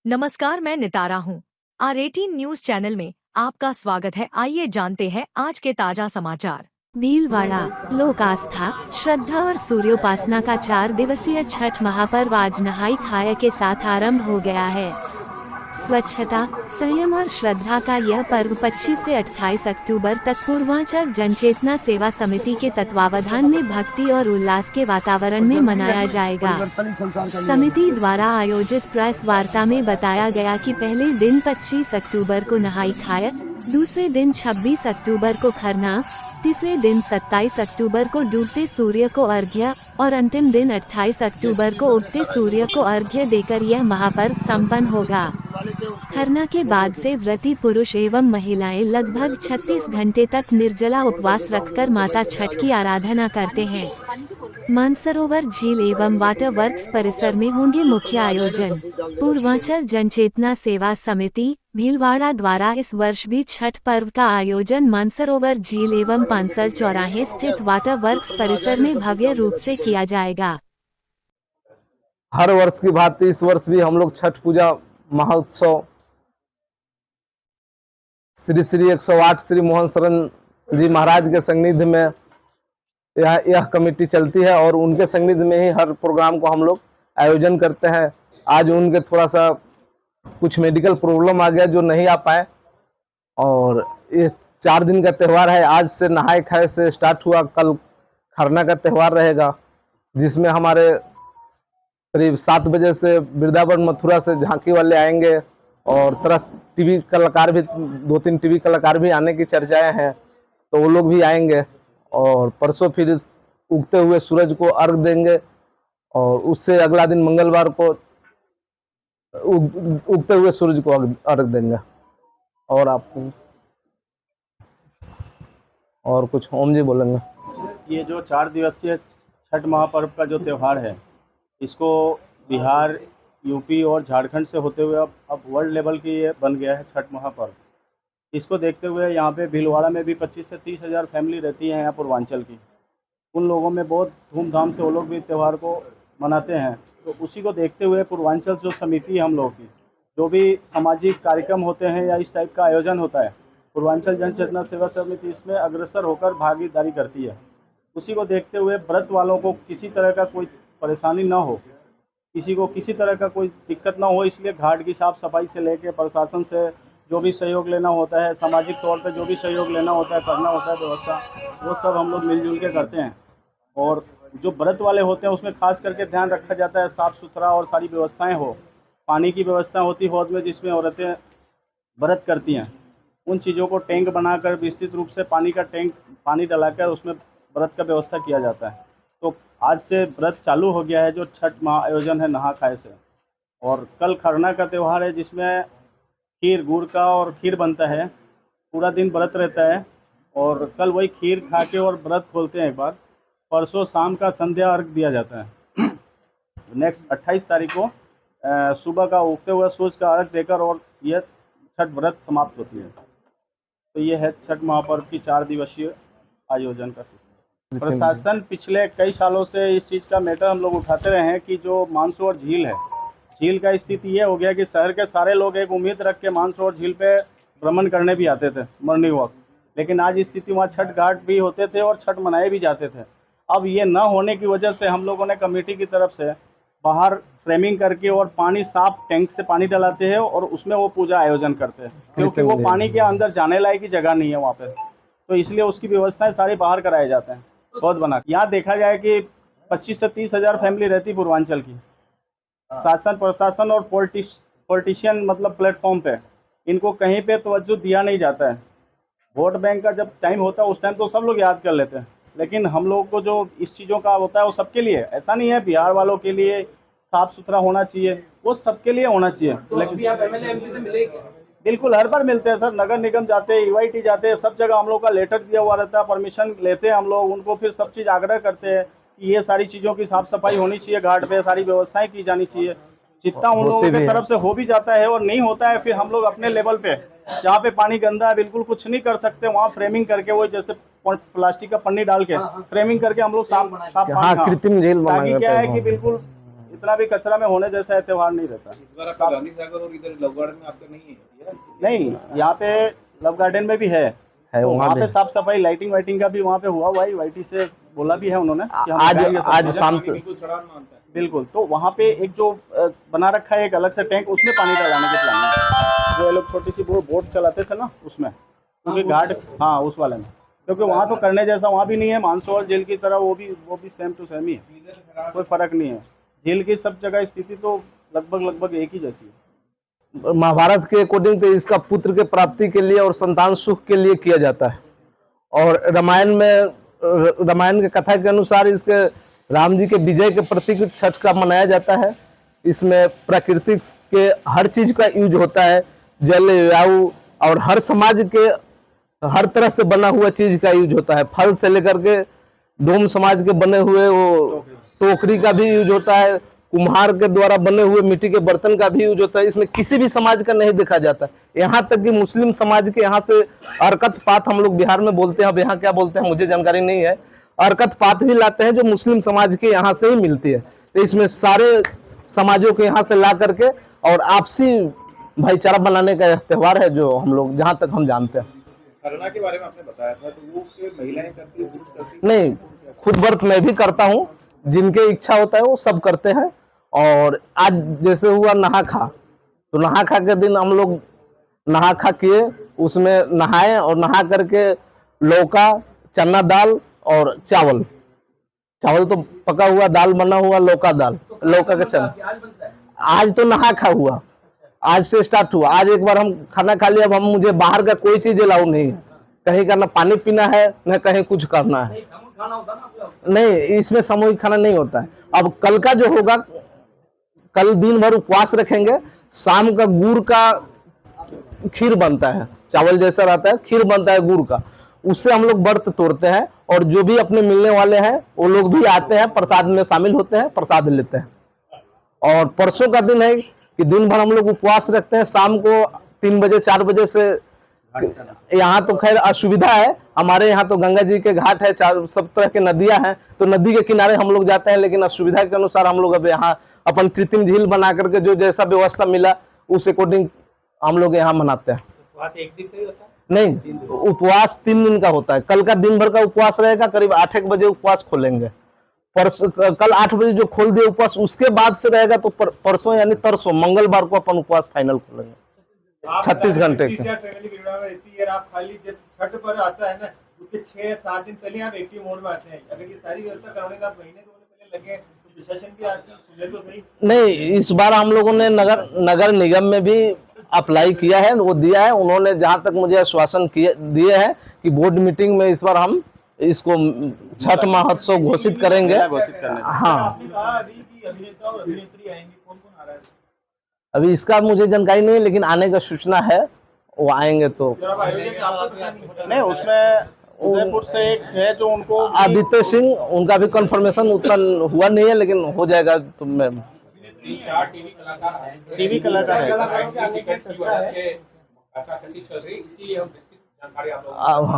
नमस्कार, मैं नितारा हूँ। R18 न्यूज चैनल में आपका स्वागत है। आइए जानते हैं आज के ताजा समाचार। भीलवाड़ा लोक आस्था, श्रद्धा और सूर्योपासना का 4 दिवसीय छठ महापर्व आज नहाई खाए के साथ आरंभ हो गया है। स्वच्छता, संयम और श्रद्धा का यह पर्व 25 से 28 अक्टूबर तक पूर्वांचल जनचेतना सेवा समिति के तत्वावधान में भक्ति और उल्लास के वातावरण में मनाया जाएगा। समिति द्वारा आयोजित प्रेस वार्ता में बताया गया कि पहले दिन 25 अक्टूबर को नहाई खाए, दूसरे दिन 26 अक्टूबर को खरना, तीसरे दिन 27 अक्टूबर को डूबते सूर्य को अर्घ्य और अंतिम दिन 28 अक्टूबर को उगते सूर्य को अर्घ्य देकर यह महापर्व संपन्न होगा। खरना के बाद से व्रती पुरुष एवं महिलाएं लगभग 36 घंटे तक निर्जला उपवास रखकर माता छठ की आराधना करते हैं। मानसरोवर झील एवं वाटर वर्क्स परिसर में होंगे मुख्य आयोजन। पूर्वांचल जनचेतना सेवा समिति भीलवाड़ा द्वारा इस वर्ष भी छठ पर्व का आयोजन मानसरोवर झील एवं पांसल चौराहे स्थित वाटर वर्क्स परिसर में भव्य रूप से किया जाएगा। हर वर्ष की भांति इस वर्ष भी हम लोग छठ पूजा महोत्सव श्री श्री 108 श्री मोहन शरण जी महाराज के सानिध्य में यह कमेटी चलती है और उनके सानिध्य में ही हर प्रोग्राम को हम लोग आयोजन करते हैं। आज उनके थोड़ा सा कुछ मेडिकल प्रॉब्लम आ गया जो नहीं आ पाए और ये 4 दिन का त्यौहार है। आज से नहाए खाए से स्टार्ट हुआ, कल खरना का त्यौहार रहेगा जिसमें हमारे करीब 7 बजे से वृंदावन मथुरा से झांकी वाले आएंगे और तरह टीवी कलाकार भी 2-3 टीवी कलाकार भी आने की चर्चाएं हैं, तो वो लोग भी आएंगे। और परसों फिर इस उगते हुए सूरज को अर्घ देंगे और उससे अगला दिन मंगलवार को उगते हुए सूरज को अर्घ देंगे। और आपको और कुछ ओम जी बोलेंगे। ये जो 4 दिवसीय छठ महापर्व का जो त्यौहार है, इसको बिहार, यूपी और झारखंड से होते हुए अब वर्ल्ड लेवल की ये बन गया है छठ महापर्व। इसको देखते हुए यहाँ पे भीलवाड़ा में भी 25 से 30 हज़ार फैमिली रहती है यहाँ पूर्वांचल की। उन लोगों में बहुत धूमधाम से वो लोग भी त्यौहार को मनाते हैं। तो उसी को देखते हुए पूर्वांचल जो समिति है हम लोग की, जो भी सामाजिक कार्यक्रम होते हैं या इस टाइप का आयोजन होता है, पूर्वांचल जनचेतना सेवा समिति इसमें अग्रसर होकर भागीदारी करती है। उसी को देखते हुए व्रत वालों को किसी तरह का कोई परेशानी ना हो, किसी को किसी तरह का कोई दिक्कत ना हो, इसलिए घाट की साफ सफाई से लेकर प्रशासन से जो भी सहयोग लेना होता है, सामाजिक तौर पे जो भी सहयोग लेना होता है, करना होता है व्यवस्था, वो सब हम लोग मिलजुल के करते हैं। और जो व्रत वाले होते हैं उसमें खास करके ध्यान रखा जाता है साफ़ सुथरा और सारी व्यवस्थाएं हो। पानी की व्यवस्था होती है हौद में जिसमें औरतें व्रत करती हैं, उन चीज़ों को टैंक बनाकर विस्तृत रूप से पानी डलाकर उसमें व्रत का व्यवस्था किया जाता है। तो आज से व्रत चालू हो गया है जो छठ महा आयोजन है नहा खाए से। और कल खरना का त्यौहार है जिसमें खीर गुड़ का और खीर बनता है, पूरा दिन व्रत रहता है और कल वही खीर खा के और व्रत खोलते हैं एक बार। परसों शाम का संध्या अर्घ दिया जाता है। नेक्स्ट 28 तारीख को सुबह का उगते हुए सूरज का अर्घ देकर और यह छठ व्रत समाप्त होती है। तो ये है छठ महापर्व की 4 दिवसीय आयोजन का सिस्टम। प्रशासन पिछले कई सालों से इस चीज़ का मैटर हम लोग उठाते रहे हैं कि जो मानसरोवर झील है, झील का स्थिति ये हो गया कि शहर के सारे लोग एक उम्मीद रख के मानसरोवर झील पे भ्रमण करने भी आते थे मॉर्निंग वॉक, लेकिन आज स्थिति वहाँ छठ घाट भी होते थे और छठ मनाए भी जाते थे। अब ये न होने की वजह से हम लोगों ने कमेटी की तरफ से बाहर फ्रेमिंग करके और पानी साफ टैंक से पानी डलाते हैं और उसमें वो पूजा आयोजन करते हैं, क्योंकि वो पानी के अंदर जाने लायक की जगह नहीं है वहाँ पे, तो इसलिए उसकी व्यवस्थाएं सारी बाहर कराए जाते हैं बहुत बना। यहाँ देखा जाए कि 25 से 30 हज़ार फैमिली रहती पूर्वांचल की। शासन प्रशासन और पॉलिटिशियन मतलब प्लेटफॉर्म पे इनको कहीं पे तवज्जो दिया नहीं जाता है। वोट बैंक का जब टाइम होता है उस टाइम तो सब लोग याद कर लेते हैं, लेकिन हम लोगों को जो इस चीज़ों का होता है वो सबके लिए, ऐसा नहीं है बिहार वालों के लिए साफ सुथरा होना चाहिए, वो सबके लिए होना चाहिए। लेकिन आप एमएलए एमपी से मिले क्या? बिल्कुल हर बार मिलते हैं सर, नगर निगम जाते हैं, ईवाईटी जाते हैं, सब जगह हम लोग का लेटर दिया हुआ रहता है, परमिशन लेते हैं हम लोग, उनको फिर सब चीज़ आग्रह करते हैं कि ये सारी चीज़ों की साफ सफाई होनी चाहिए, घाट पे सारी व्यवस्थाएं की जानी चाहिए। जितना उन लोगों की तरफ से हो भी जाता है और नहीं होता है, फिर हम लोग अपने लेवल पे जहाँ पे पानी गंदा है बिल्कुल कुछ नहीं कर सकते, वहाँ फ्रेमिंग करके वो जैसे प्लास्टिक का पन्नी डाल के फ्रेमिंग करके हम लोग साफ पानी, कृत्रिम झील ताकि क्या है कि बिल्कुल इतना भी कचरा में होने जैसा त्योहार नहीं रहता। इस बार आपका गांधी सागर और इधर लव गार्डन में आपका नहीं है? नहीं, यहाँ पे लव गार्डन में भी है तो वहाँ पे साफ सफाई लाइटिंग वाइटिंग का भी वहाँ पे हुआ है। वाईटी से बोला भी है उन्होंने कि हम आज शाम बिल्कुल। तो वहाँ पे एक जो बना रखा है एक अलग से टैंक, उसमें पानी डलाने की प्लानिंग है। जो ये लोग छोटी सी बोट चलाते थे ना उसमें, क्योंकि घाट, हाँ उस वाले में, क्योंकि वहाँ तो करने जैसा वहाँ भी नहीं है। मानसरोवर झील की तरह वो भी सेम टू सेम ही है, कोई फर्क नहीं है। झील की सब जगह स्थिति तो लगभग एक ही जैसी है। महाभारत के अकॉर्डिंग तो इसका पुत्र के प्राप्ति के लिए और संतान सुख के लिए किया जाता है। और रामायण के कथा के अनुसार इसके राम जी के विजय के प्रतीक छठ का मनाया जाता है। इसमें प्राकृतिक के हर चीज का यूज होता है, जल वायु और हर समाज के हर तरह से बना हुआ चीज का यूज होता है। फल से लेकर के डोम समाज के बने हुए वो टोकरी का भी यूज होता है, कुम्हार के द्वारा बने हुए मिट्टी के बर्तन का भी यूज होता है। इसमें किसी भी समाज का नहीं देखा जाता। यहाँ तक कि मुस्लिम समाज के यहाँ से अरकत पात हम लोग बिहार में बोलते हैं, अब यहाँ क्या बोलते हैं मुझे जानकारी नहीं है, अरकत पात भी लाते हैं जो मुस्लिम समाज के यहाँ से ही मिलती है। तो इसमें सारे समाजों के यहाँ से ला करके और आपसी भाईचारा बनाने का त्योहार है जो हम लोग जहाँ तक हम जानते हैं। खरना के बारे में आपने बताया था, तो वो महिलाएं करती है, पुरुष करती है? नहीं, खुद व्रत मैं भी करता हूँ, जिनके इच्छा होता है वो सब करते हैं। और आज जैसे हुआ नहा खा, तो नहा खा के दिन हम लोग नहा खा किए, उसमें नहाए और नहा करके लौका, चना दाल और चावल तो पका हुआ दाल बना हुआ, लौका का चना। आज तो नहा खा हुआ, आज से स्टार्ट हुआ। आज एक बार हम खाना खा लिया, अब हम मुझे बाहर का कोई चीज अलाउ नहीं है, कहीं का ना पानी पीना है न कहीं कुछ करना है। नहीं, इसमें सामूहिक खाना नहीं होता है। अब कल का जो होगा, कल दिन भर उपवास रखेंगे, शाम का गुड़ का खीर बनता है, चावल जैसा रहता है, खीर बनता है गुड़ का, उससे हम लोग व्रत तोड़ते हैं। और जो भी अपने मिलने वाले हैं वो लोग भी आते हैं, प्रसाद में शामिल होते हैं, प्रसाद लेते हैं। और परसों का दिन है कि दिन भर हम लोग उपवास रखते हैं। शाम को 3 बजे 4 बजे से, यहाँ तो खैर असुविधा है, हमारे यहाँ तो गंगा जी के घाट है, सब तरह के नदियां हैं, तो नदी के किनारे हम लोग जाते हैं। लेकिन असुविधा के अनुसार हम लोग अब यहाँ अपन कृत्रिम झील बना करके जो जैसा व्यवस्था मिला उस अकॉर्डिंग हम लोग यहाँ मनाते हैं। एक दिन का ही होता है? नहीं, उपवास 3 दिन का होता है। कल का दिन भर का उपवास रहेगा, करीब 8 बजे उपवास खोलेंगे। कल 8 बजे जो खोल दिए उपवास, उसके बाद से रहेगा तो परसों यानी तरसों मंगलवार को अपन उपवास फाइनल खोलेंगे 36 घंटे के। आप खाली जब छठ पर आता है ना, उसके 6-7 दिन पहले आप एक्टिव मोड में आते हैं। अगर ये सारी व्यवस्था करवाने का महीने 2 महीने पहले लगे तो प्रशासन भी आके सुने तो सही। नहीं, इस बार हम लोगों ने नगर निगम में भी अप्लाई किया है, वो दिया है। उन्होंने जहां तक मुझे आश्वासन दिए हैं कि बोर्ड मीटिंग में इस बार हम इसको छठ महोत्सव घोषित करेंगे। हाँ, अभिनेता और अभिनेत्री आएंगे, कौन-कौन आ रहा है? अभी इसका मुझे जानकारी नहीं है, लेकिन आने का सूचना है, वो आएंगे तो। नहीं, उसमें उदयपुर से एक है जो उनको आदित्य सिंह, उनका भी कंफर्मेशन उतना हुआ नहीं है, लेकिन हो जाएगा। तो मैं टीवी कलाकार है। ऐसा कैसी चल रही, इसीलिए हम जानकारी आप लोगों को